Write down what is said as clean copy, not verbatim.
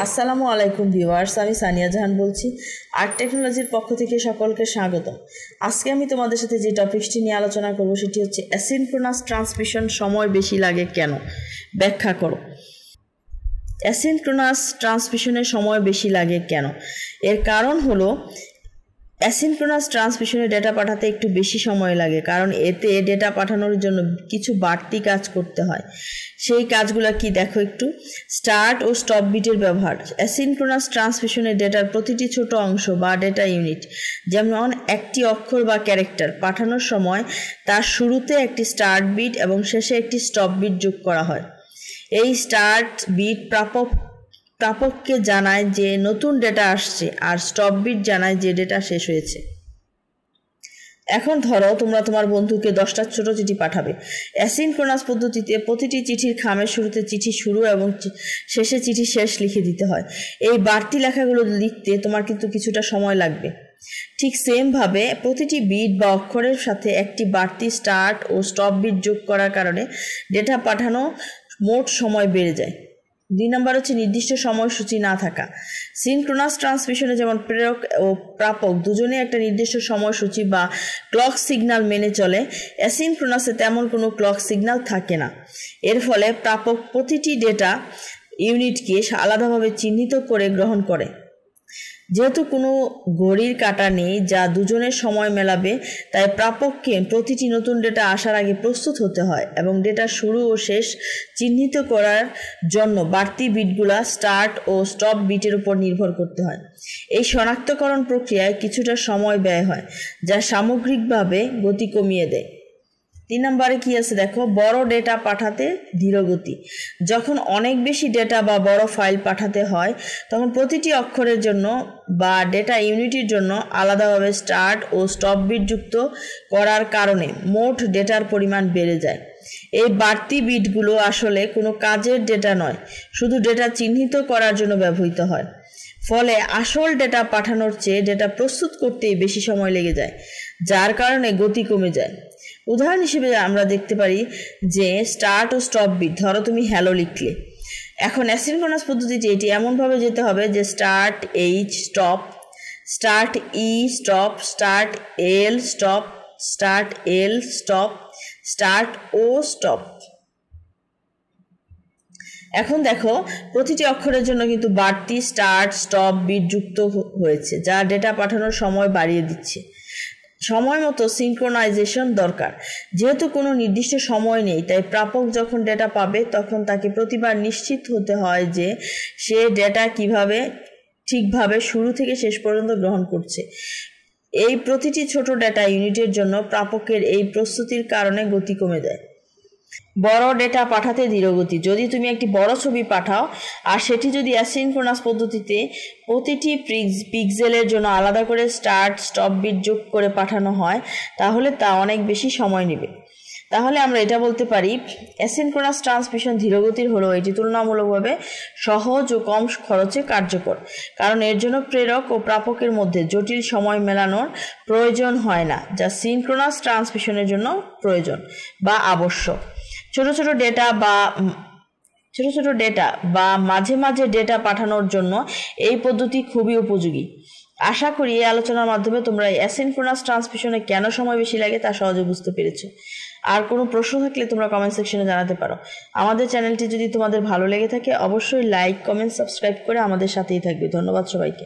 আসসালামু আলাইকুম ভিউয়ার্স, আমি সানিয়া জাহান বলছি। আর্ট টেকনোলজির পক্ষ থেকে সকলকে স্বাগতম। আজকে আমি তোমাদের সাথে যে টপিকটি নিয়ে আলোচনা করব সেটি হচ্ছে অ্যাসিনক্রোনাস ট্রান্সমিশন সময় বেশি লাগে কেন, ব্যাখ্যা করো। অ্যাসিনক্রোনাস ট্রান্সমিশনের সময় বেশি লাগে কেন? এর কারণ হলো অ্যাসিনক্রোনাস ট্রান্সমিশনে ডেটা পাঠাতে একটু বেশি সময় লাগে, কারণ এতে ডেটা পাঠানোর জন্য কিছু বাড়তি কাজ করতে হয়। সেই কাজগুলো কি দেখো একটু। স্টার্ট ও স্টপ বিটের ব্যবহার। অ্যাসিনক্রোনাস ট্রান্সমিশনে ডেটার প্রতিটি ছোট অংশ বা ডেটা ইউনিট, যেমন একটি অক্ষর বা ক্যারেক্টার পাঠানোর সময় তার শুরুতে একটি স্টার্ট বিট এবং শেষে একটি স্টপ বিট যোগ করা হয়। এই স্টার্ট বিট প্রাপককে জানায় যে নতুন ডেটা আসছে, আর স্টপ বিট জানায় যে ডেটা শেষ হয়েছে। এখন ধরো তোমরা তোমার বন্ধুকে 10টা ছোট চিঠি পাঠাবে। অ্যাসিনক্রোনাস পদ্ধতিতে প্রতিটি চিঠির খামের শুরুতে চিঠি শুরু এবং শেষে চিঠি শেষ লিখে দিতে হয়। এই বাড়তি লেখাগুলো লিখতে তোমার কিন্তু কিছুটা সময় লাগবে। ঠিক সেমভাবে প্রতিটি বিট বা অক্ষরের সাথে একটি বাড়তি স্টার্ট ও স্টপ বিট যোগ করার কারণে ডেটা পাঠানো মোট সময় বেড়ে যায়। 2 নম্বর হচ্ছে নির্দিষ্ট সময়সূচি না থাকা। সিনক্রোনাস ট্রান্সমিশনে যেমন প্রেরক ও প্রাপক দুজনেই একটা নির্দিষ্ট সময়সূচি বা ক্লক সিগন্যাল মেনে চলে, অ্যাসিনক্রোনাসে তেমন কোনো ক্লক সিগন্যাল থাকে না। এর ফলে প্রাপক প্রতিটি ডেটা ইউনিটকে আলাদাভাবে চিহ্নিত করে গ্রহণ করে। যেহেতু কোনো ঘড়ির কাঁটা নেই যা দুজনের সময় মেলাবে, তাই প্রাপককে প্রতিটি নতুন ডেটা আসার আগে প্রস্তুত হতে হয় এবং ডেটা শুরু ও শেষ চিহ্নিত করার জন্য বাড়তি বিটগুলা স্টার্ট ও স্টপ বিটের উপর নির্ভর করতে হয়। এই শনাক্তকরণ প্রক্রিয়ায় কিছুটা সময় ব্যয় হয়, যা সামগ্রিকভাবে গতি কমিয়ে দেয়। 3 নম্বরে কি আছে দেখো, বড় ডেটা পাঠাতে ধীরগতি। যখন অনেক বেশি ডেটা বা বড় ফাইল পাঠাতে হয়, তখন প্রতিটি অক্ষরের জন্য বা ডেটা ইউনিটের জন্য আলাদাভাবে স্টার্ট ও স্টপ বিট যুক্ত করার কারণে মোট ডেটার পরিমাণ বেড়ে যায়। এই বাড়তি বিটগুলো আসলে কোনো কাজের ডেটা নয়, শুধু ডেটা চিহ্নিত করার জন্য ব্যবহৃত হয়। ফলে আসল ডেটা পাঠানোর চেয়ে ডেটা প্রস্তুত করতেই বেশি সময় লেগে যায়, যার কারণে গতি কমে যায়। উদাহরণ হিসেবে আমরা দেখতে পারি যে স্টার্ট ও স্টপ বিট, ধরো তুমি হ্যালো লিখলে। এখন অ্যাসিনক্রোনাস পদ্ধতিতে এটি এমনভাবে যেতে হবে যে স্টার্ট এইচ স্টপ, স্টার্ট ই স্টপ, স্টার্ট এল স্টপ, স্টার্ট এল স্টপ, স্টার্ট ও স্টপ। এখন দেখো প্রতিটি অক্ষরের জন্য কিন্তু বাড়তি স্টার্ট স্টপ বিট যুক্ত হয়েছে, যা ডেটা পাঠানোর সময় বাড়িয়ে দিচ্ছে। সময় মতো সিনক্রোনাইজেশন দরকার। যেহেতু কোনো নির্দিষ্ট সময় নেই, তাই প্রাপক যখন ডেটা পাবে তখন তাকে প্রতিবার নিশ্চিত হতে হয় যে সে ডেটা কিভাবে ঠিকভাবে শুরু থেকে শেষ পর্যন্ত গ্রহণ করছে। এই প্রতিটি ছোট ডেটা ইউনিটের জন্য প্রাপকের এই প্রস্তুতির কারণে গতি কমে যায়। বড় ডেটা পাঠাতে ধীরগতি। যদি তুমি একটি বড় ছবি পাঠাও আর সেটি যদি অ্যাসিনক্রোনাস পদ্ধতিতে প্রতিটি পিক্সেলের জন্য আলাদা করে স্টার্ট স্টপ বিট যোগ করে পাঠানো হয়, তাহলে তা অনেক বেশি সময় নেবে। তাহলে আমরা এটা বলতে পারি, অ্যাসিনক্রোনাস ট্রান্সমিশন ধীরগতির হলো এটি তুলনামূলকভাবে সহজ ও কম খরচে কার্যকর, কারণ এর জন্য প্রেরক ও প্রাপকের মধ্যে জটিল সময় মেলানোর প্রয়োজন হয় না, যা সিনক্রোনাস ট্রান্সমিশনের জন্য প্রয়োজন বা আবশ্যক। ছোট ছোট ডেটা বা মাঝে মাঝে ডেটা পাঠানোর জন্য এই পদ্ধতি খুবই উপযোগী। আশা করি এই আলোচনার মাধ্যমে তোমরা অ্যাসিনক্রোনাস ট্রান্সমিশনে কেন সময় বেশি লাগে তা সহজে বুঝতে পেরেছো। আর কোনো প্রশ্ন থাকলে তোমরা কমেন্ট সেকশনে জানাতে পারো। আমাদের চ্যানেলটি যদি তোমাদের ভালো লেগে থাকে অবশ্যই লাইক, কমেন্ট, সাবস্ক্রাইব করে আমাদের সাথেই থাকবে। ধন্যবাদ সবাইকে।